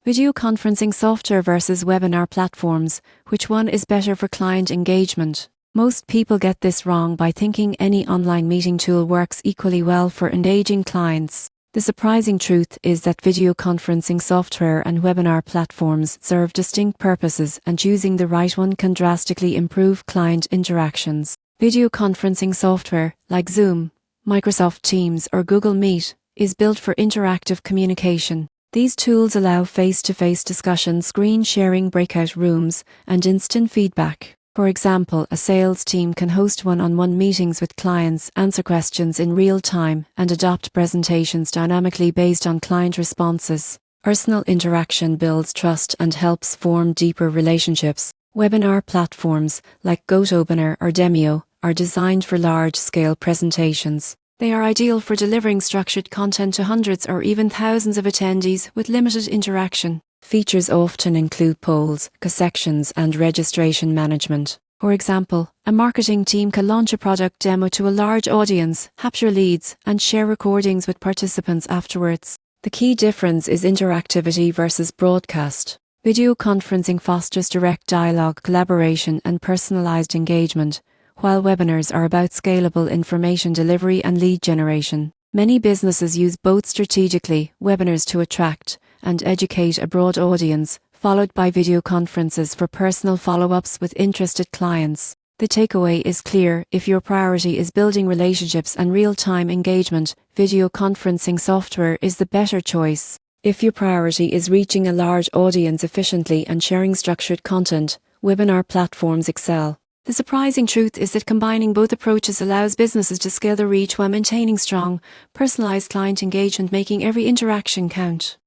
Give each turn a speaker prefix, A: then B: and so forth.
A: Video conferencing software versus webinar platforms. Which one is better for client engagement? Most people get this wrong by thinking any online meeting tool works equally well for engaging clients. The surprising truth is that video conferencing software and webinar platforms serve distinct purposes, and choosing the right one can drastically improve client interactions. Video conferencing software, like Zoom, Microsoft Teams, or Google Meet, is built for interactive communication. These tools allow face-to-face discussion, screen sharing, breakout rooms, and instant feedback. For example, a sales team can host one-on-one meetings with clients, answer questions in real time, and adapt presentations dynamically based on client responses. Personal interaction builds trust and helps form deeper relationships. Webinar platforms, like GoToWebinar or Demio, are designed for large-scale presentations. They are ideal for delivering structured content to hundreds or even thousands of attendees with limited interaction. Features often include polls, sections, and registration management. For example, a marketing team can launch a product demo to a large audience, capture leads, and share recordings with participants afterwards. The key difference is interactivity versus broadcast. Video conferencing fosters direct dialogue, collaboration, and personalized engagement, while webinars are about scalable information delivery and lead generation. Many businesses use both strategically: webinars to attract and educate a broad audience, followed by video conferences for personal follow-ups with interested clients. The takeaway is clear: if your priority is building relationships and real-time engagement, video conferencing software is the better choice. If your priority is reaching a large audience efficiently and sharing structured content, webinar platforms excel. The surprising truth is that combining both approaches allows businesses to scale their reach while maintaining strong, personalized client engagement, making every interaction count.